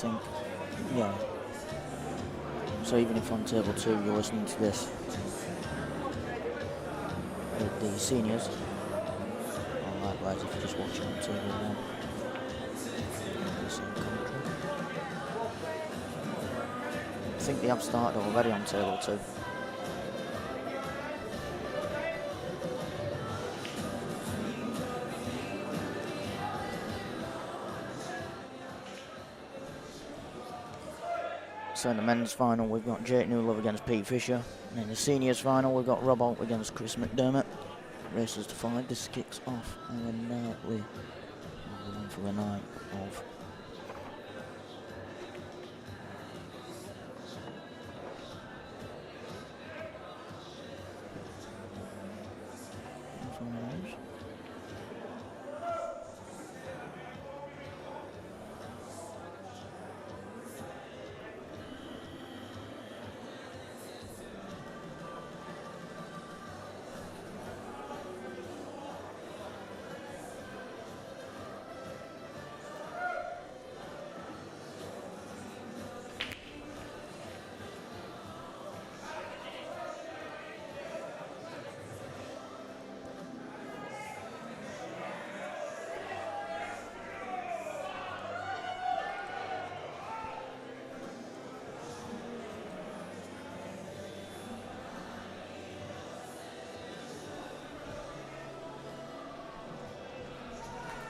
think, yeah. So even if on table 2 you're listening to this with the seniors, or likewise if you're just watching on table 1, listen to commentary. I think they have started already on table 2. So in the men's final, we've got Jake Newlove against Pete Fisher. And in the seniors final, we've got Rob Holt against Chris McDermott. Races to 5. This kicks off immediately for the night of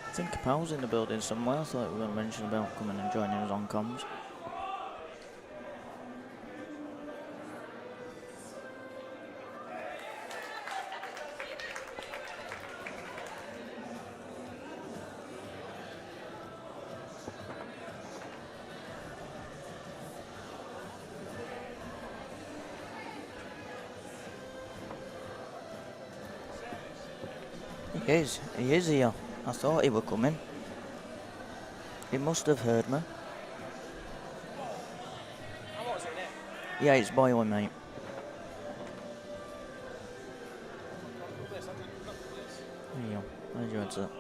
I think Capel's in the building somewhere. I thought we were going to mention about coming and joining us on comms. He is here. I thought he were coming. He must have heard me. Yeah, it's boiling, mate. There you go. There's your headset.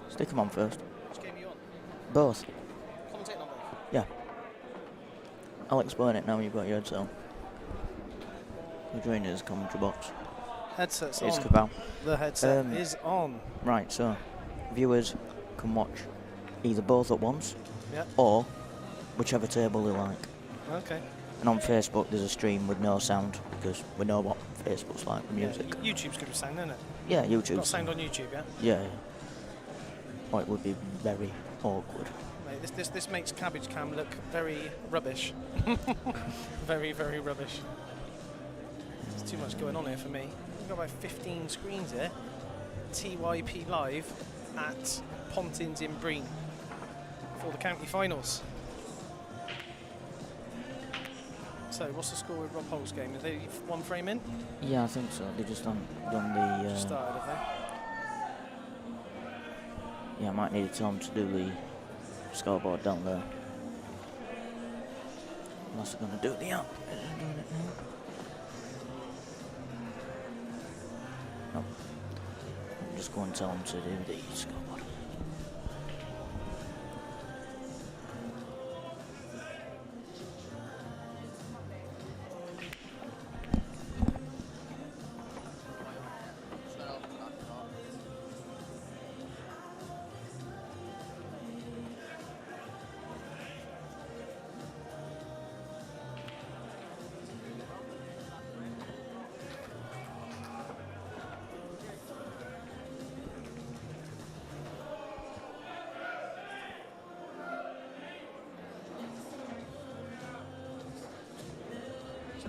Stick him on first. Which game are you on? Both. Commentate on both? Yeah. I'll explain it now you've got your headset on. You're joining his commentary box. Headset's It's on. Capel. The headset is on. Right, so viewers can watch either both at once, or whichever table they like. Okay. And on Facebook there's a stream with no sound, because we know what Facebook's like with music. Yeah, YouTube's good with sound, isn't it? Yeah, YouTube's Got sound on YouTube, yeah? Yeah. Oh, it would be very awkward. Mate, this makes Cabbage Cam look very rubbish. Very, very rubbish. There's too much going on here for me. We've got about 15 screens here. TYPLive at Pontins in Breen for the county finals. So, what's the score with Rob Holt's game? Are they one frame in? Yeah, I think so. They just done the... Just started, have they? Yeah, I might need to tell them to do the scoreboard down there. Unless they're going to do the app. Doing it now. No. I'm just going to tell them to do the scoreboard.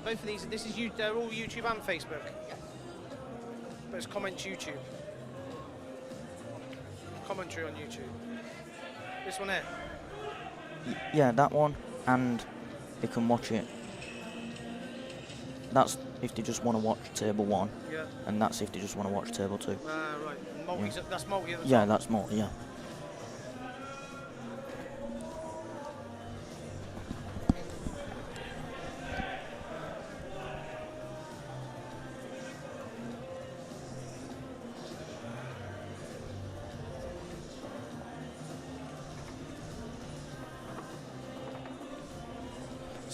Both of these, they're all YouTube and Facebook. Yes. But it's comments YouTube. Commentary on YouTube. This one here. Yeah, that one, and they can watch it. That's if they just want to watch table 1. Yeah. And that's if they just want to watch table 2. Right. Multi's, that's multi. Yeah, that's multi. Yeah.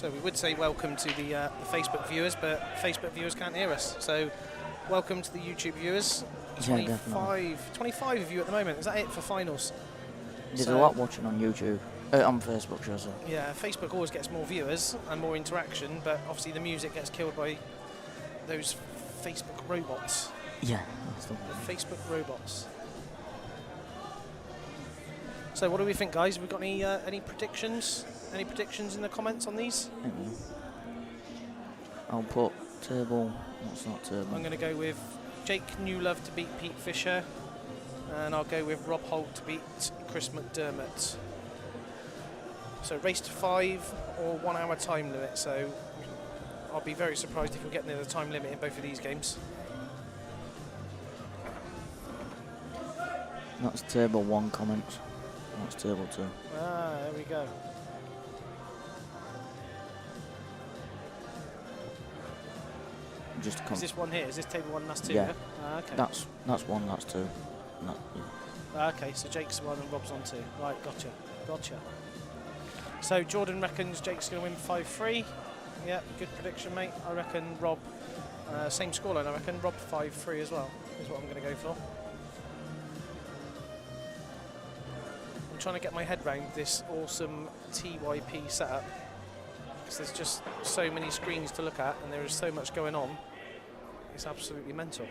So we would say welcome to the Facebook viewers, but Facebook viewers can't hear us. So welcome to the YouTube viewers. Yeah, 25 of you at the moment. Is that it for finals? There's a lot watching on YouTube, on Facebook, should I say. Yeah, Facebook always gets more viewers and more interaction, but obviously the music gets killed by those Facebook robots. Yeah, that's the The Facebook robots. So what do we think, guys? Have we got any predictions? Any predictions in the comments on these? I'll put Table. That's not Table. I'm going to go with Jake Newlove to beat Pete Fisher, and I'll go with Rob Holt to beat Chris McDermott. So race to 5 or 1 hour time limit. So I'll be very surprised if we get near the time limit in both of these games. That's Table 1 comments. That's Table 2. Ah, there we go. Just to Is this one here? Is this table 1? That's 2. Yeah. Ah, okay. That's 1. That's 2. No, yeah. Ah, okay. So Jake's 1 and Rob's on 2. Right. Gotcha. So Jordan reckons Jake's going to win 5-3. Yeah, good prediction, mate. I reckon Rob. Same scoreline. I reckon Rob 5-3 as well. Is what I'm going to go for. I'm trying to get my head round this awesome TYP setup, because there's just so many screens to look at and there is so much going on. It's absolutely mental.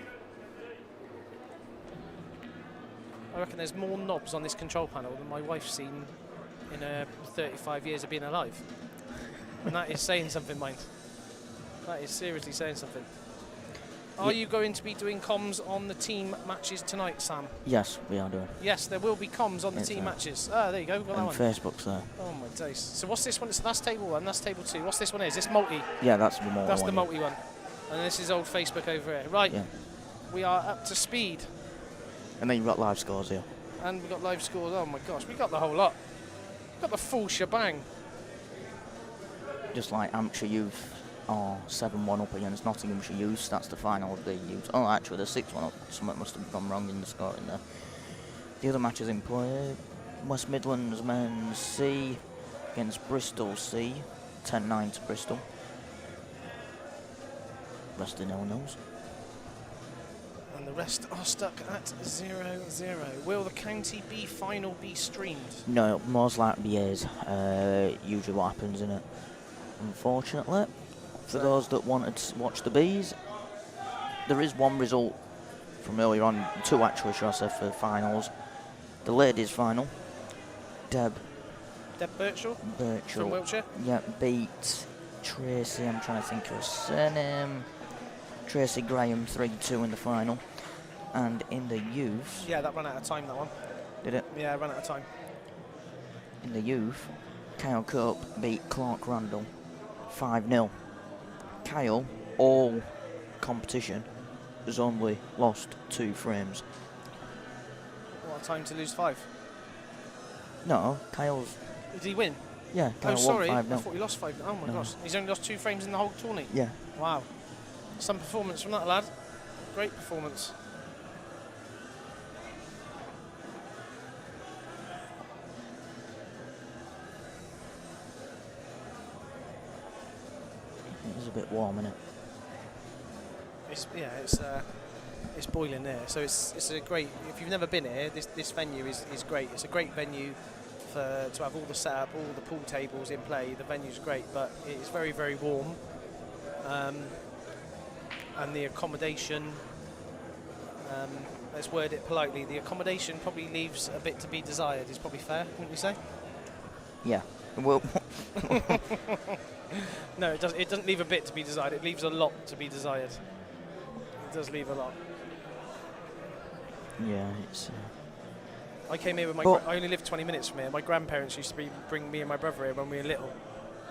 I reckon there's more knobs on this control panel than my wife's seen in her 35 years of being alive. And that is saying something, mind. That is seriously saying something. Are you going to be doing comms on the team matches tonight, Sam? Yes, we are doing. Yes, there will be comms on the team matches. Ah, there you go. We've got that And one. Facebook's there. Oh my days. So what's this one? So that's table 1, that's table 2. What's this one? Is this multi? Yeah, that's the multi. That's the multi one. And this is old Facebook over here. Right. Yeah. We are up to speed. And then you've got live scores here. And we've got live scores. Oh my gosh, we got the whole lot. We've got the full shebang. Just like Hampshire Youth are 7-1 up against Nottinghamshire Youth. That's the final of the Youth. Oh, actually, they're 6-1 up. Something must have gone wrong in the scoring there. The other matches in play: West Midlands men's C against Bristol C. 10-9 to Bristol. Rest of no-nos. And the rest are stuck at 0-0. Will the County B final be streamed? No, most likely is. Usually what happens in it. Unfortunately, for those that wanted to watch the Bees, there is one result from earlier on, 2 actually, should I say, for the finals. The ladies' final, Deb Birchall from Wiltshire? Yeah, beat Tracy, I'm trying to think of her surname, Tracy Graham 3-2 in the final. And in the youth... Yeah, that ran out of time, that one. Did it? Yeah, it ran out of time. In the youth, Kyle Cope beat Clark Randall 5-0. Kyle, all competition, has only lost 2 frames. What a time to lose 5. No, Kyle's... Did he win? Yeah, Kyle sorry, won 5-0. I thought he lost 5. Oh my gosh, he's only lost 2 frames in the whole tourney. Yeah. Wow. Some performance from that lad. Great performance. It was a bit warm, innit? It's boiling there. So it's a great. If you've never been here, this venue is great. It's a great venue to have all the setup, all the pool tables in play. The venue's great, but it's very, very warm. And the accommodation, let's word it politely, the accommodation probably leaves a bit to be desired. Is probably fair, wouldn't you say? Yeah. Well, no, it doesn't leave a bit to be desired. It leaves a lot to be desired. It does leave a lot. yeah, it's... I came here with my... I only lived 20 minutes from here. My grandparents used to bring me and my brother here when we were little.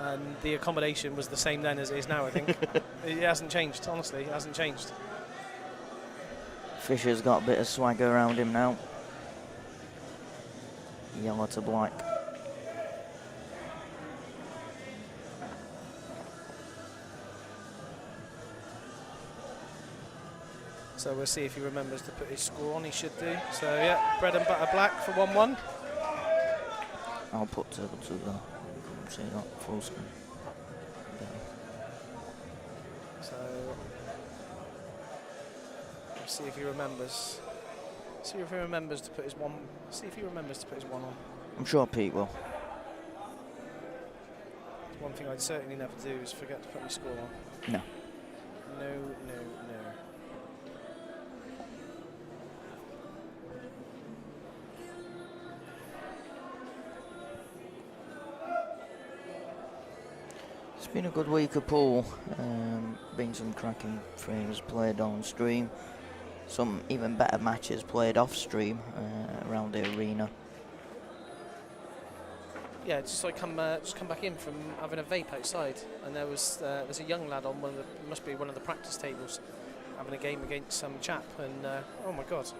And the accommodation was the same then as it is now, I think. It hasn't changed, honestly. It hasn't changed. Fisher's got a bit of swagger around him now. Yellow to black. So we'll see if he remembers to put his score on. He should do. So yeah, bread and butter black for 1-1. I'll put table 2 there. See that full screen. See if he remembers. See if he remembers to put his one. See if he remembers to put his one on. I'm sure Pete will. One thing I'd certainly never do is forget to put my score on. No. No, no, no. It's been a good week of pool. Been some cracking frames played on stream. Some even better matches played off stream around the arena. Yeah, just come back in from having a vape outside, and there's a young lad on must be one of the practice tables, having a game against some chap, and oh my god,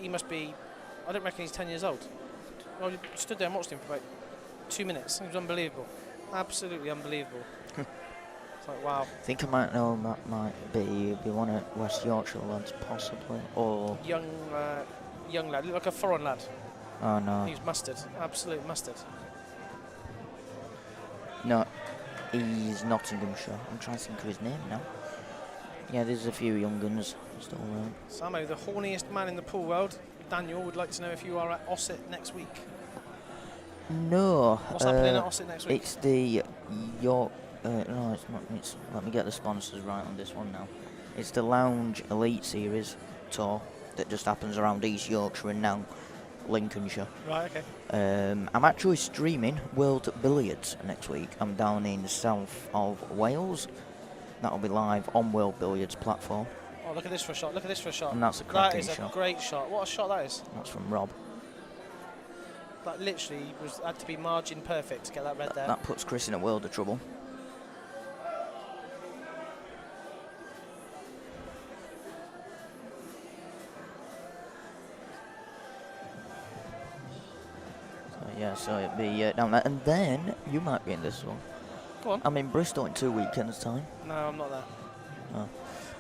he must be, I don't reckon he's 10 years old. I stood there and watched him for about 2 minutes. It was unbelievable, absolutely unbelievable. It's like wow. I think I might know that might be one of West Yorkshire lads, possibly, or young lad, looked like a foreign lad. Oh no. He's mustard, absolute mustard. No, he's Nottinghamshire. I'm trying to think of his name now. Yeah, there's a few young guns still around. Samo, the horniest man in the pool world, Daniel, would like to know if you are at Ossett next week. No. What's happening at Ossett next week? It's the York. No, it's not. Let me get the sponsors right on this one now. It's the Lounge Elite Series tour that just happens around East Yorkshire and now Lincolnshire. Right, okay. I'm actually streaming World Billiards next week. I'm down in the south of Wales. That'll be live on World Billiards platform. Oh, look at this for a shot. Look at this for a shot. And that's a cracking shot. That is shot. a great shot. What a shot that is. That's from Rob. That literally had to be margin perfect to get that red there. That puts Chris in a world of trouble. Yeah, so it'd be down there. And then you might be in this one. Go on. I'm in Bristol in 2 weekends' time. No, I'm not there. Oh.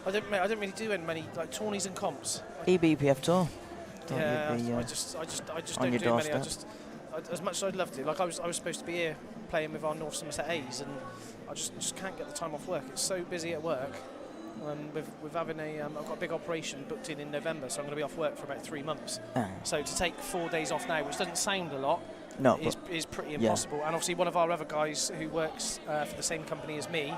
I don't really do many like tourneys and comps. EBPF tour. Yeah, be, I just on don't your do doorstep. many. As much as I'd love to. Like I was supposed to be here playing with our North Somerset A's, and I just can't get the time off work. It's so busy at work. With having I've got a big operation booked in November, so I'm going to be off work for about 3 months. So to take 4 days off now, which doesn't sound a lot, No, is pretty impossible. Yeah. And obviously one of our other guys who works for the same company as me,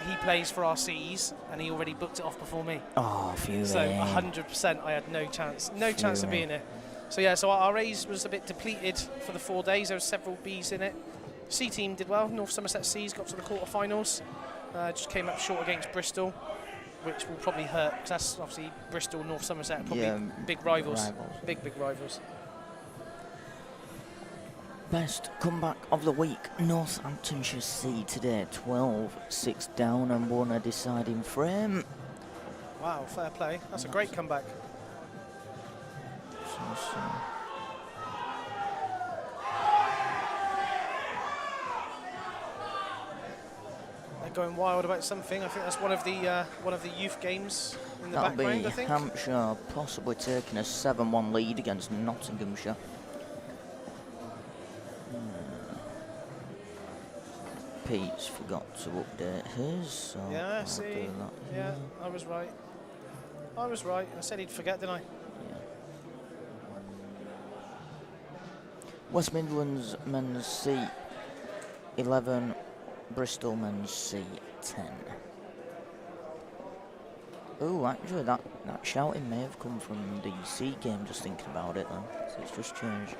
he plays for our C's, and he already booked it off before me. Oh, phew. So 100% I had no chance of being here. So yeah, so our A's was a bit depleted for the 4 days. There were several B's in it. C team did well. North Somerset C's got to the quarterfinals. Just came up short against Bristol, which will probably hurt, because that's obviously Bristol, North Somerset, probably big rivals. Big rivals. Best comeback of the week. Northamptonshire C today, 12-6 down and won a deciding frame. Wow, fair play. That's a great comeback. So. They're going wild about something. I think that's one of the youth games in the That'll background. be I think Hampshire possibly taking a 7-1 lead against Nottinghamshire. Pete's forgot to update his, so yeah, I'll see, do that. yeah, I was right. I said he'd forget, didn't I? Yeah. West Midlands men's C 11, Bristol men's C 10. Oh, actually, that shouting may have come from the C game. Just thinking about it, then, so it's just changed.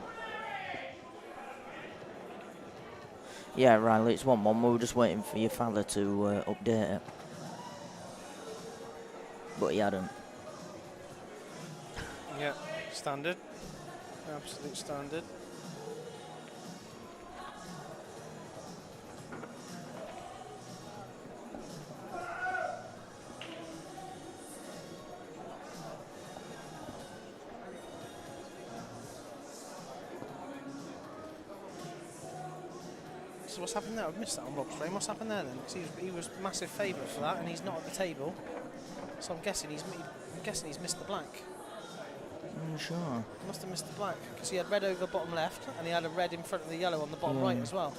Yeah, Riley, it's 1-1. We were just waiting for your father to update it. But he hadn't. Yeah, standard. Absolute standard. So what's happened there? I've missed that on Rob's frame. What's happened there then? Because he was massive favourite for that, and he's not at the table. So I'm guessing he's missed the black. I'm sure. Must have missed the black, because he had red over bottom left, and he had a red in front of the yellow on the bottom right as well.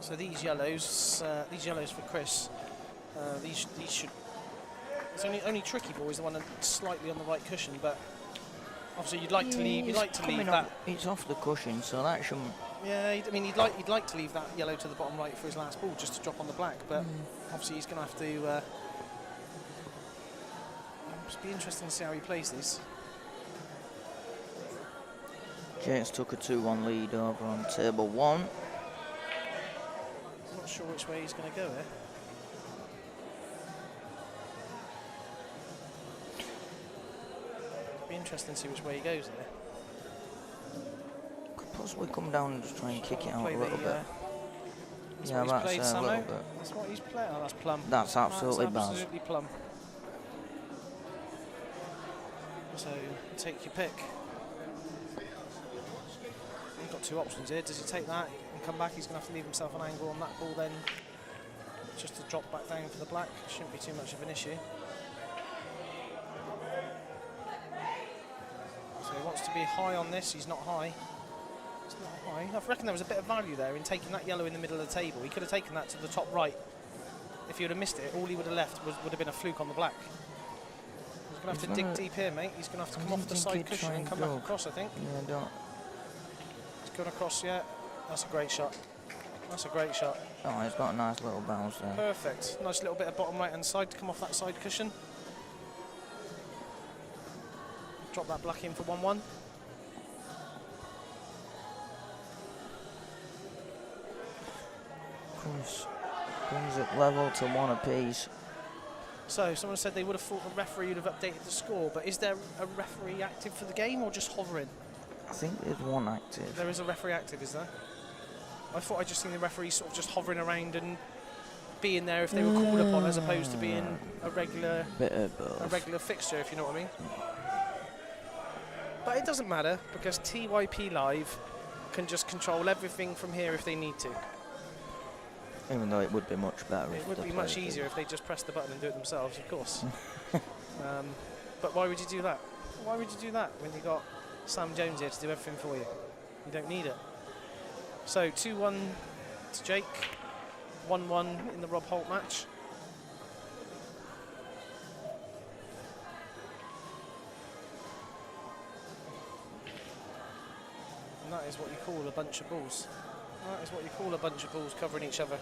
So these yellows for Chris. These should. It's only tricky ball is the one that's slightly on the right cushion, but obviously you'd like to leave. You'd like to leave that. It's off the cushion, so that shouldn't. Yeah, I mean, you'd like to leave that yellow to the bottom right for his last ball, just to drop on the black. But obviously he's going to have to. It'll be interesting to see how he plays this. James took a 2-1 lead over on table 1. I'm not sure which way he's going to go here. It'll be interesting to see which way he goes there. Could possibly come down and just try and kick it out a little bit. That's Yeah, what he's played, a little Samo. bit. That's what he's played. Oh, that's plum. That's absolutely bad. That's absolutely plum. So, take your pick. You've got two options here. Does he take that and come back? He's going to have to leave himself an angle on that ball then. Just to drop back down for the black. Shouldn't be too much of an issue. So he wants to be high on this. He's not high. It's not high. I reckon there was a bit of value there in taking that yellow in the middle of the table. He could have taken that to the top right. If he would have missed it, all he would have left would have been a fluke on the black. He's going to have to dig deep here, mate. He's going to have to come off the side cushion and come back across, I think. Yeah, don't. He's going across, yeah. That's a great shot. That's a great shot. Oh, he's got a nice little bounce there. Perfect. Nice little bit of bottom right hand side to come off that side cushion. Drop that black in for 1-1. Brings it level to 1 apiece. So, someone said they would have thought the referee would have updated the score, but is there a referee active for the game or just hovering? I think there's one active. There is a referee active, is there? I thought I'd just seen the referee sort of just hovering around and being there if they were called upon, as opposed to being a regular fixture, if you know what I mean. But it doesn't matter, because TYPLive can just control everything from here if they need to. Even though it would be much better. It would be much easier if they just press the button and do it themselves, of course. But why would you do that? Why would you do that when you got Sam Jones here to do everything for you? You don't need it. So 2-1 to Jake, 1-1 in the Rob Holt match. And that is what you call a bunch of balls. That is what you call a bunch of balls covering each other.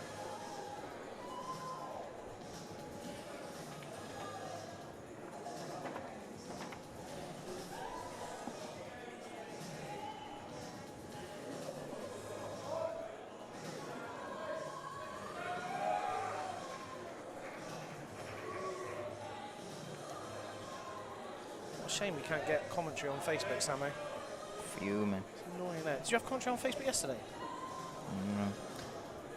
What a shame we can't get commentary on Facebook, Samo. Fuming. It's annoying that. Did you have commentary on Facebook yesterday?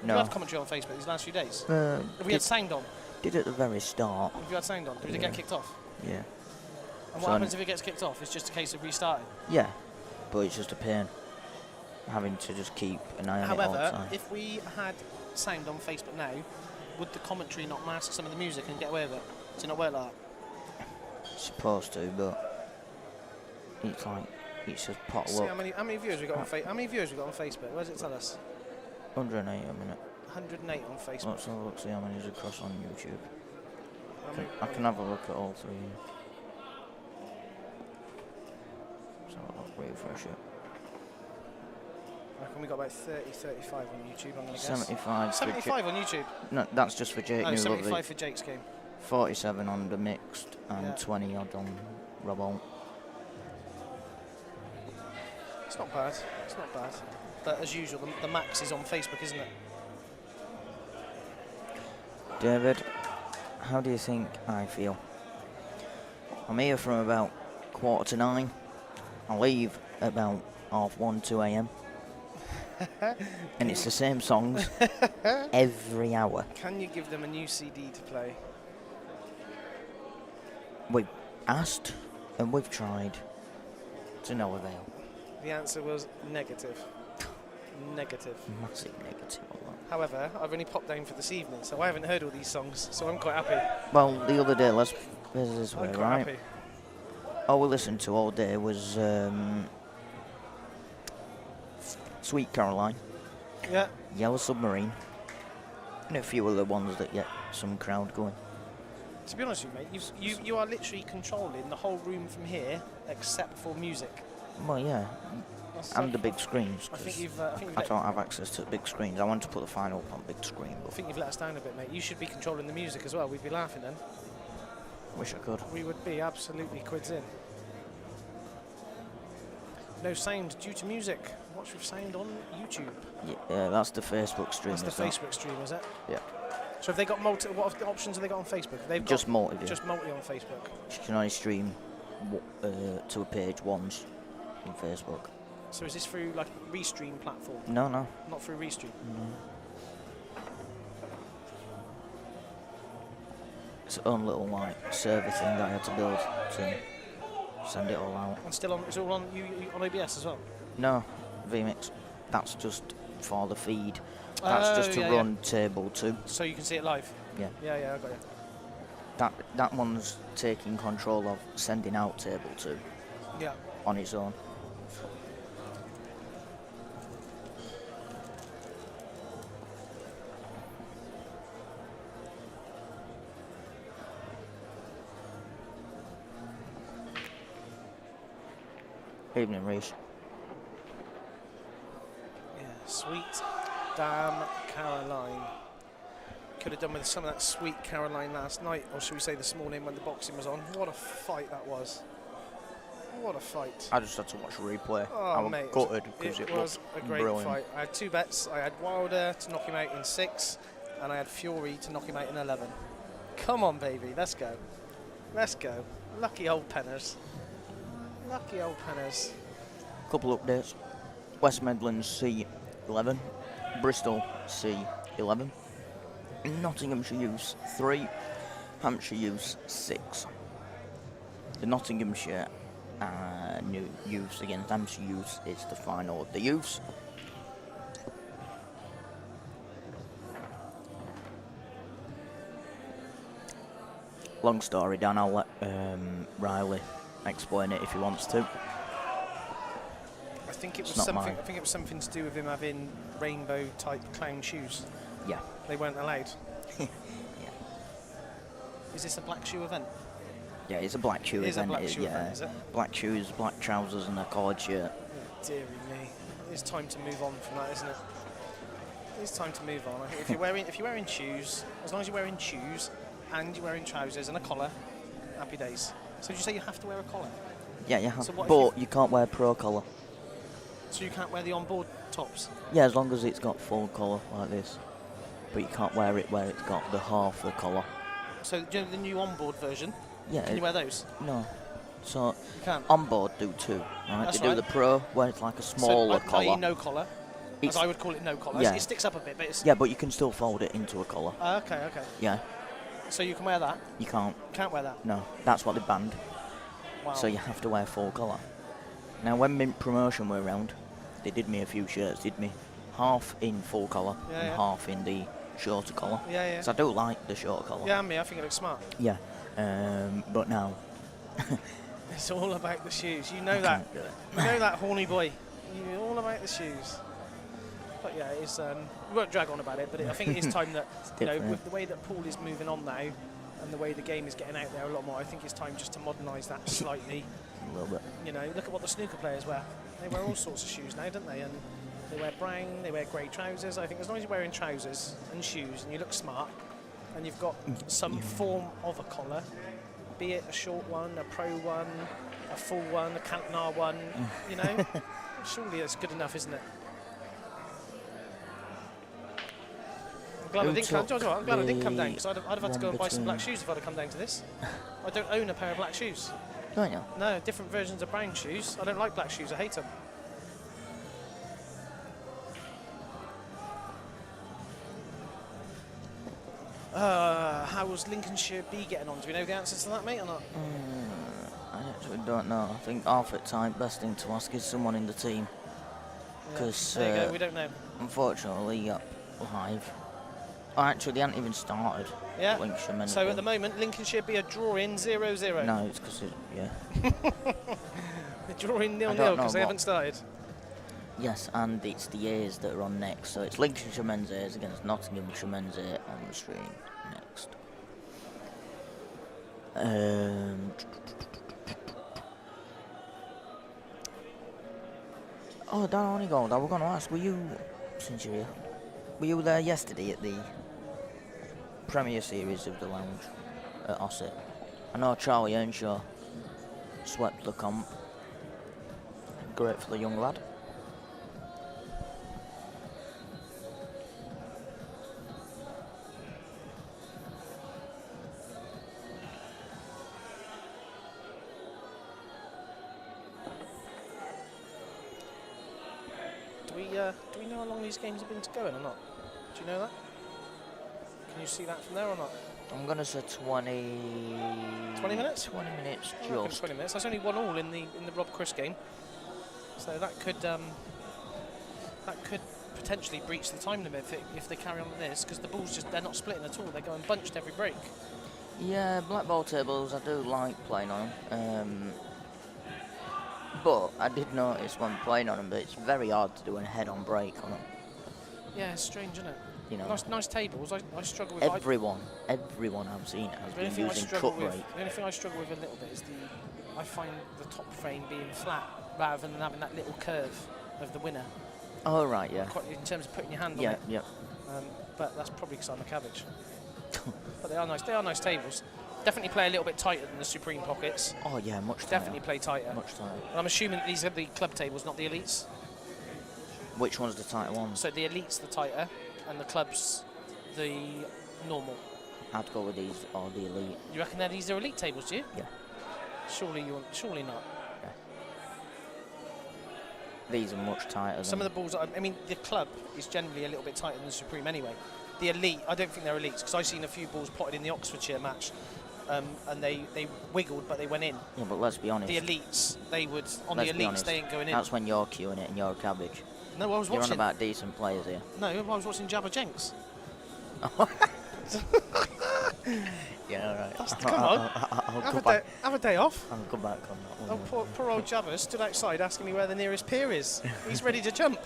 No. Have you had commentary on Facebook these last few days? Have we had sound on? Did at the very start. Have you had sound on? Did it get kicked off? Yeah. And what happens if it gets kicked off? It's just a case of restarting? Yeah, but it's just a pain. Having to just keep an eye on it all the However, time. if we had sound on Facebook now, would the commentary not mask some of the music and get away with it? Does it not work like that? Supposed to, but it's like, it's just pot See up. how many viewers we got on Facebook? How many viewers we got on Facebook? Where does it tell us? 108 a minute. 108 on Facebook. Let's have a look, see how many is across on YouTube. I can have a look at all three. So I'll refresh it. I reckon we got about 30, 35 on YouTube, I'm going to guess. 75. 75 on YouTube? No, that's just for Jake. No, New 75 Lovely. for Jake's game. 47 on the mixed and Yeah. 20 odd on Rob Holt. It's not bad. It's not bad. But as usual, the max is on Facebook, isn't it? David, how do you think I feel? I'm here from about 9:15. I leave about 1:30, 2 a.m. And it's the same songs every hour. Can you give them a new CD to play? We've asked and we've tried to no avail. The answer was negative. Negative. Massive negative on that. However, I've only popped down for this evening, so I haven't heard all these songs, so I'm quite happy. Well, the other day, let's put it this way, I'm quite right? happy. All we listened to all day was Sweet Caroline, Yeah. Yellow Submarine, And a few of the ones that get some crowd going. To be honest with you, mate, you are literally controlling the whole room from here, except for music. Well, yeah, and the big screens. I think 'cause you've. I don't have access to big screens. I want to put the final up on big screen, I but think you've let us down a bit, mate. You should be controlling the music as well. We'd be laughing then. wish I could. We would be absolutely quids in. No sound due to music. Watch with sound on YouTube. Yeah, that's the Facebook stream. That's the Facebook stream, is it? Yeah. So have they got multi? What options have they got on Facebook? They've Just got multi. just multi on Facebook. You can only stream to a page once on Facebook. So is this through like Restream platform? No, no. Not through Restream. No. It's its own little like server thing that I had to build to send it all out. And still on? It's all on on OBS as well. No, vMix. That's just for the feed. That's just to run table 2. So you can see it live. Yeah. Yeah, I got you. That one's taking control of sending out table 2. Yeah. On its own. Evening, Reese. Yeah, sweet damn Caroline. Could have done with some of that sweet Caroline last night, or should we say this morning when the boxing was on. What a fight that was. What a fight. I just had to watch a replay. Oh, I was mate, gutted because it was a great brilliant. fight. I had 2 bets. I had Wilder to knock him out in 6, and I had Fury to knock him out in 11. Come on, baby, let's go. Let's go. Lucky old penners. Lucky old penners. Couple updates. West Midlands C11, Bristol C11, Nottinghamshire Youths 3, Hampshire Youths 6. The Nottinghamshire new Youths against Hampshire Youths is the final of the Youths. Long story, Dan. I'll let Riley explain it if he wants to. I think it was It's not something. mine. I think it was something to do with him having rainbow type clown shoes. Yeah. They weren't allowed. Yeah. Is this a black shoe event? Yeah, it's a black shoe It is a event. black shoe event, is it? Black shoes, black trousers, and a collared shirt. Oh, dearie me. It's time to move on from that, isn't it? It's time to move on. I think if you're wearing shoes, as long as you're wearing shoes and you're wearing trousers and a collar, happy days. So did you say you have to wear a collar? Yeah, you have. So what if But you can't wear pro collar. So you can't wear the onboard tops? Yeah, as long as it's got full collar like this. But you can't wear it where it's got the half the collar. So do you know the new onboard version? Yeah. Can you wear those? No. So You can't. on board do 2, right? That's They do right. the pro where it's like a smaller so, collar. i.e. no collar, as It's- I would call it, no collar. Yeah. It sticks up a bit, but it's... Yeah, but you can still fold it into a collar. Okay. Yeah, So you can wear that? you can't. Can't wear that? No, that's what they banned. Wow. So you have to wear full collar. Now, when Mint promotion were around, they did me a few shirts. Did me half in full collar Yeah, and yeah. half in the shorter collar. Yeah. So I do like the shorter collar. Yeah, I think it looks smart. Yeah. But now. It's all about the shoes. You know I that. can't do it. You know that, horny boy. You know all about the shoes. But yeah, it's we won't drag on about it, but I think it is time that, you know, different. with the way that Paul is moving on now, and the way the game is getting out there a lot more, I think it's time just to modernise that slightly. A little bit. You know, look at what the snooker players wear. They wear all sorts of shoes now, don't they? And they wear brown, they wear grey trousers. I think as long as you're wearing trousers and shoes and you look smart, and you've got some form of a collar, be it a short one, a pro one, a full one, a Cantnar one, you know, surely that's good enough, isn't it? I'm glad I didn't come. Jojo, I'm glad I didn't come down because I'd have had to go and buy some black shoes if I'd have come down to this. I don't own a pair of black shoes. Don't you? No, different versions of brown shoes. I don't like black shoes. I hate them. How's Lincolnshire B getting on? Do we know the answers to that, mate, or not? I actually don't know. I think half at time, best thing to ask is someone in the team. Because There you go. We don't know. unfortunately, live. Oh, actually, they hadn't even started. Yeah. Lincolnshire men So have at the been. moment, Lincolnshire B are drawing 0-0. No, it's because yeah. They're drawing I 0-0 don't know because they what- haven't started. Yes, and it's the A's that are on next. So it's Lincolnshire men's A's against Nottinghamshire men's A on the stream next. Oh, Dan Honeygold, I was going to ask, were you, since you're here, were you there yesterday at the Premier Series of the Lounge at Ossett? I know Charlie Earnshaw swept the comp. Great for the young lad. Do we know how long these games have been going or not? Do you know that? Can you see that from there or not? I'm going to say 20... 20 minutes? 20 minutes, I reckon just. 20 minutes. That's only 1-1 in the Rob Chris game. So that could potentially breach the time limit if they carry on with this, because the balls they're not splitting at all. They're going bunched every break. Yeah, Blackball tables, I do like playing on them. But I did notice when playing on them that it's very hard to do a head-on break on them. Yeah, it's strange, isn't it? You know, nice tables. I struggle with everyone I've seen has been using cut break. The only thing I struggle with a little bit is I find the top frame being flat rather than having that little curve of the winner. Oh right, yeah. Quite, in terms of putting your hand on it. Yeah. But that's probably because I'm a cabbage. But they are nice. They are nice tables. Definitely play a little bit tighter than the Supreme pockets. Oh yeah, much tighter. Definitely play tighter. Much tighter. And I'm assuming that these are the club tables, not the elites. Which one's the tighter one? So the elites the tighter, and the clubs the normal. I'd go with these or the elite. You reckon that these are elite tables, do you? Yeah. Surely not. Yeah. These are much tighter. Some of the balls, I mean, the club is generally a little bit tighter than the Supreme anyway. The elite, I don't think they're elites, because I've seen a few balls plotted in the Oxfordshire match, and they wiggled, but they went in. Yeah, but let's be honest. The elites, they would, on let's the be elites, honest, they ain't going in. That's when you're queuing it and you're a cabbage. No, I was You're watching. on about decent players here. No, I was watching Jabba Jenks. Yeah, all right. Come on. Have a day off. I'll come back on that one. Oh, poor old Jabba stood outside asking me where the nearest pier is. He's ready to jump.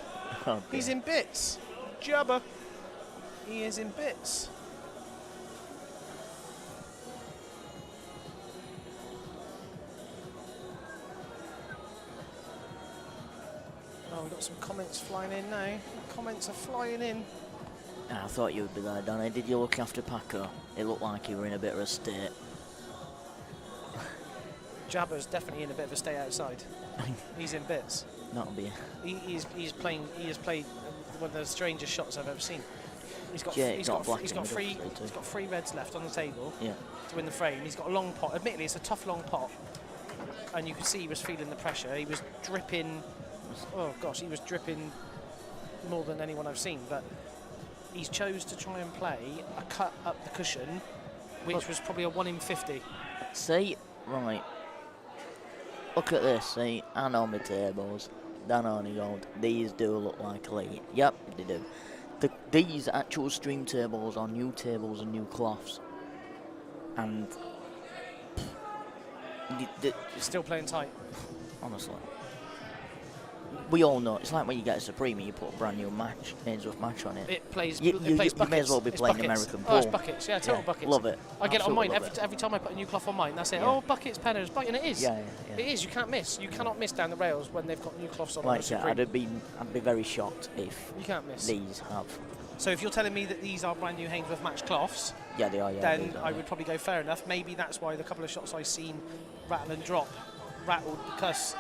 Oh, He's in bits. Jabba. He is in bits. Oh, we've got some comments flying in now. Comments are flying in. I thought you'd be there, Danny. Did you look after Paco? It looked like you were in a bit of a state. Jabba's definitely in a bit of a state outside. He's in bits. That'll be. He has played one of the strangest shots I've ever seen. He's got three reds left on the table. Yeah. To win the frame. He's got a long pot. Admittedly, it's a tough long pot, and you can see he was feeling the pressure. He was dripping. Oh gosh, he was dripping more than anyone I've seen. But he's chose to try and play a cut up the cushion, which was probably a 1 in 50. See, right. Look at this. See, I know my tables. Dan Honeygold. These do look like elite. Yep, they do. These actual stream tables are new tables and new cloths. And Still playing tight. Honestly, we all know it's like when you get a Supreme and you put a brand new Ainsworth match on it. It plays. You buckets. may as well be It's playing buckets. American Oh, it's pool. buckets. Yeah, total buckets. Love it. I get it on mine Absolutely every time I put a new cloth on mine. That's it. Yeah. Oh, buckets, penners, and it is. Yeah. It is. You can't miss. You cannot miss down the rails when they've got new cloths on. Like the that, Supreme. I'd be very shocked if You can't miss. these have. So if you're telling me that these are brand new Ainsworth match cloths, Yeah, they are. Yeah, then these are, I yeah. would probably go fair enough. Maybe that's why the couple of shots I've seen rattle and drop rattled, because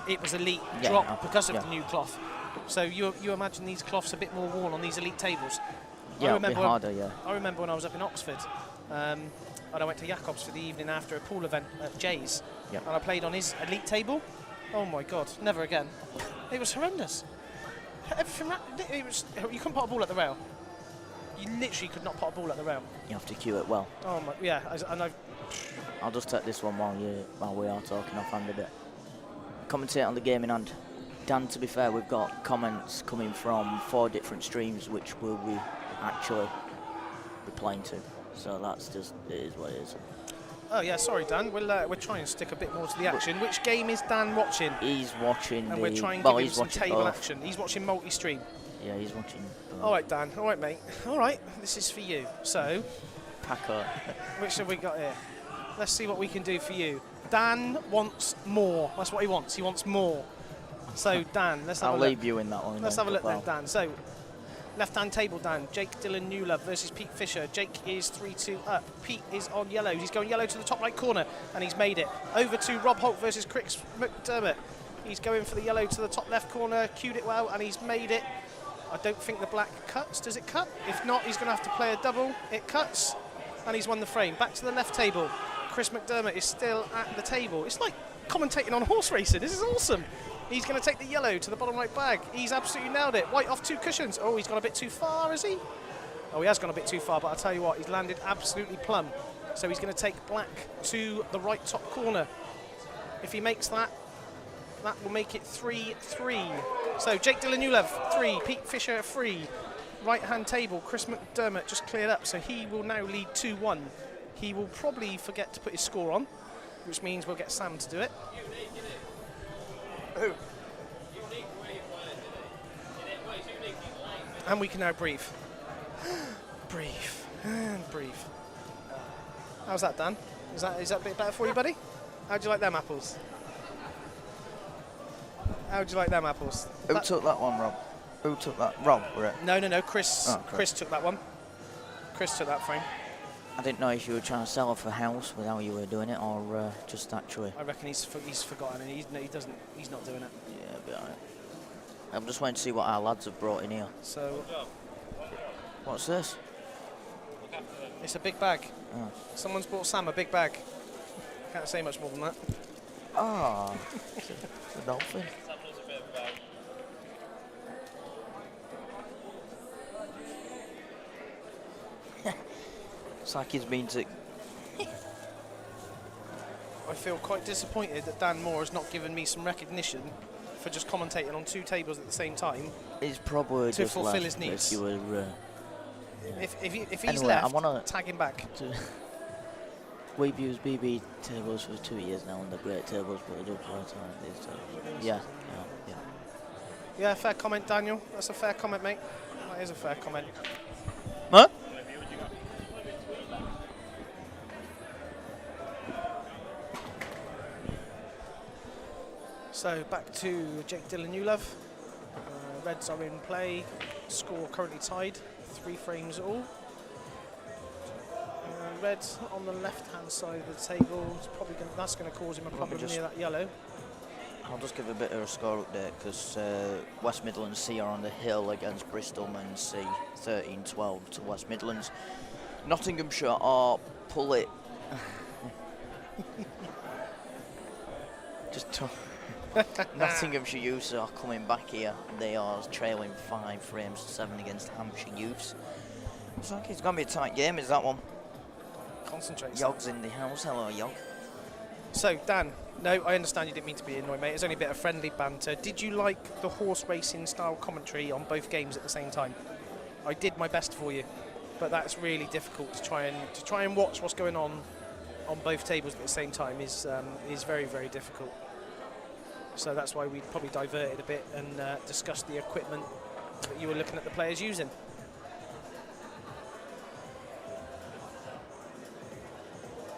it was elite drop because of the new cloth. So you imagine these cloths a bit more worn on these elite tables. Yeah, it'll be harder, yeah. I remember when I was up in Oxford, and I went to Jacobs for the evening after a pool event at Jay's, and I played on his elite table. Oh my God, never again. It was horrendous. Everything, you couldn't pot a ball at the rail. You literally could not pot a ball at the rail. You have to cue it well. Oh my, yeah, and I'll just take this one while we are talking offhand a bit. Commentate on the game in hand. Dan, to be fair, we've got comments coming from 4 different streams, which will we actually be playing to. So that's just, it is what it is. Oh yeah, sorry Dan. We'll try and stick a bit more to the action. Which game is Dan watching? He's watching And the... we're trying to well, give him he's some watching table both. action. He's watching multi-stream. Yeah, he's watching both. All right, Dan. All right, mate. All right, this is for you. So, Packer. which have we got here? Let's see what we can do for you. Dan wants more. That's what he wants. He wants more. So, Dan, let's have I'll a look. leave you in that one. Let's then, have a look well. then, Dan. So, left-hand table, Dan. Jake Dylan Newlove versus Pete Fisher. Jake is 3-2 up. Pete is on yellow. He's going yellow to the top right corner, and he's made it. Over to Rob Holt versus Chris McDermott. He's going for the yellow to the top left corner, cued it well, and he's made it. I don't think the black cuts. Does it cut? If not, he's going to have to play a double. It cuts, and he's won the frame. Back to the left table. Chris McDermott is still at the table. It's like commentating on horse racing. This is awesome. He's going to take the yellow to the bottom right bag. He's absolutely nailed it. White off 2 cushions. Oh, he's gone a bit too far, is he? Oh, he has gone a bit too far, but I'll tell you what, he's landed absolutely plumb. So he's going to take black to the right top corner. If he makes that, that will make it 3-3. So Jake Dylan Newlove, 3. Pete Fisher, 3. Right-hand table, Chris McDermott just cleared up, so he will now lead 2-1. He will probably forget to put his score on, which means we'll get Sam to do it. Oh. And we can now breathe. Breathe and breathe. How's that, Dan? Is that a bit better for you, buddy? How'd you like them apples? How'd you like them apples? Who took that one, Rob? Who took that? Rob, were it? No, Chris. Oh, okay. Chris took that one. Chris took that frame. I didn't know if you were trying to sell off a house with how you were doing it, or just actually. I reckon he's forgotten, and he's not doing it. Yeah, but I'm just waiting to see what our lads have brought in here. So What's this? it's a big bag. Oh. Someone's brought Sam a big bag. Can't say much more than that. Ah, it's a dolphin. It's like he's been to. I feel quite disappointed that Dan Moore has not given me some recognition for just commentating on 2 tables at the same time. He's probably To just fulfill left his needs. If you were, If he's Anyway, left, I wanna- tag him back. we've used BB tables for 2 years now, and they're great tables, but they do play time these days. Yeah. Yeah, fair comment, Daniel. That's a fair comment, mate. That is a fair comment. Huh? So back to Jake Dylan Newlove. Reds are in play. Score currently tied. 3 frames all. Reds on the left-hand side of the table. That's going to cause him a problem near that yellow. I'll just give a bit of a score update because West Midlands C are on the hill against Bristol Men C, 13-12 to West Midlands. Nottinghamshire are pull it. Nottinghamshire Youths are coming back here. They are trailing 5 frames to 7 against Hampshire Youths. Looks like it's going to be a tight game, is that one? Concentrate. Yog's in the house. Hello, Yog. So, Dan, no, I understand you didn't mean to be annoyed, mate. It's only a bit of friendly banter. Did you like the horse racing style commentary on both games at the same time? I did my best for you, but that's really difficult to try and watch what's going on both tables at the same time is very, very difficult. So that's why we probably diverted a bit and discussed the equipment that you were looking at the players using.